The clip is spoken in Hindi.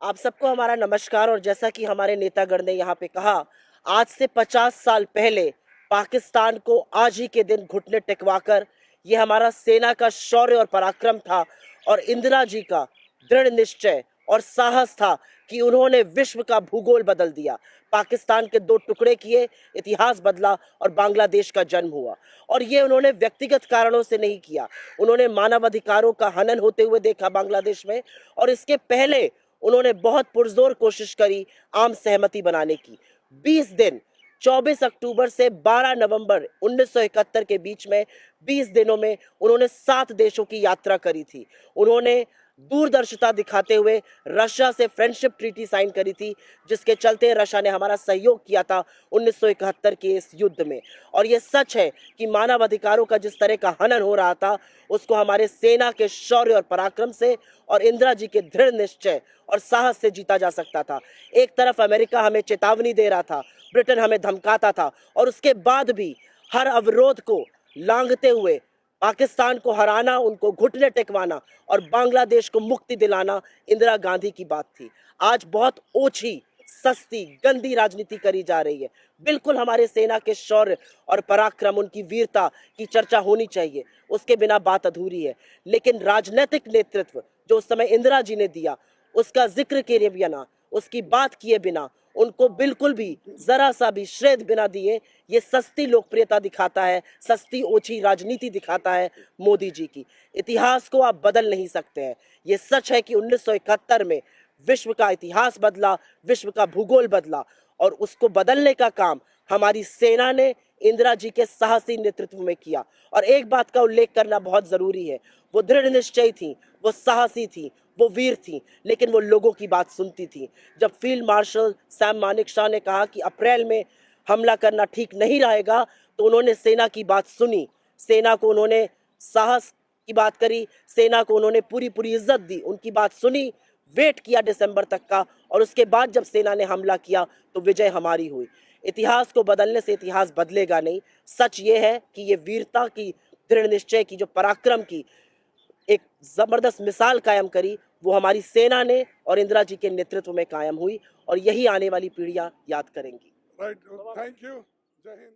आप सबको हमारा नमस्कार। और जैसा कि हमारे नेतागण ने यहाँ पे कहा, आज से 50 साल पहले पाकिस्तान को आज ही के दिन घुटने टेकवाकर ये हमारा सेना का शौर्य और पराक्रम था और इंदिरा जी का दृढ़ निश्चय और साहस था कि उन्होंने विश्व का भूगोल बदल दिया। पाकिस्तान के दो टुकड़े किए, इतिहास बदला और बांग्लादेश का जन्म हुआ। और ये उन्होंने व्यक्तिगत कारणों से नहीं किया, उन्होंने मानवाधिकारों का हनन होते हुए देखा बांग्लादेश में। और इसके पहले उन्होंने बहुत पुरजोर कोशिश करी आम सहमति बनाने की। 20 दिन 24 अक्टूबर से 12 नवंबर 1971 के बीच में 20 दिनों में उन्होंने 7 देशों की यात्रा करी थी। उन्होंने दूरदर्शिता दिखाते हुए रशिया से फ्रेंडशिप ट्रीटी साइन करी थी, जिसके चलते रशिया ने हमारा सहयोग किया था 1971 के इस युद्ध में। और ये सच है कि मानव अधिकारों का जिस तरह का हनन हो रहा था, उसको हमारे सेना के शौर्य और पराक्रम से और इंदिरा जी के दृढ़ निश्चय और साहस से जीता जा सकता था। एक तरफ अमेरिका हमें चेतावनी दे रहा था, ब्रिटेन हमें धमकाता था, और उसके बाद भी हर अवरोध को लांघते हुए पाकिस्तान को हराना, उनको घुटने टेकवाना और बांग्लादेश को मुक्ति दिलाना इंदिरा गांधी की बात थी। आज बहुत ओछी, सस्ती, गंदी राजनीति करी जा रही है। बिल्कुल हमारे सेना के शौर्य और पराक्रम, उनकी वीरता की चर्चा होनी चाहिए, उसके बिना बात अधूरी है। लेकिन राजनीतिक नेतृत्व जो उस समय इंदिरा जी ने दिया, उसका जिक्र किए बिना, उसकी बात किए बिना, उनको बिल्कुल भी जरा सा भी श्रेय बिना दिए, ये सस्ती लोकप्रियता दिखाता है, सस्ती ओछी राजनीति दिखाता है मोदी जी की। इतिहास को आप बदल नहीं सकते हैं। ये सच है कि 1971 में विश्व का इतिहास बदला, विश्व का भूगोल बदला, और उसको बदलने का काम हमारी सेना ने इंदिरा जी के साहसी नेतृत्व में किया। और एक बात का उल्लेख करना बहुत जरूरी है, वो दृढ़ निश्चयी थी, वो साहसी थी, वो वीर थी, लेकिन वो लोगों की बात सुनती थी। जब फील्ड मार्शल सैम मानेकशॉ ने कहा कि अप्रैल में हमला करना ठीक नहीं रहेगा, तो उन्होंने सेना की बात सुनी, सेना को उन्होंने साहस की बात करी, सेना को उन्होंने पूरी पूरी इज्जत दी, उनकी बात सुनी, वेट किया दिसंबर तक का, और उसके बाद जब सेना ने हमला किया तो विजय हमारी हुई। इतिहास को बदलने से इतिहास बदलेगा नहीं। सच ये है कि ये वीरता की, दृढ़ निश्चय की, जो पराक्रम की एक जबरदस्त मिसाल कायम करी, वो हमारी सेना ने और इंदिरा जी के नेतृत्व में कायम हुई, और यही आने वाली पीढ़ियां याद करेंगी। राइट, थैंक यू, जय हिंद।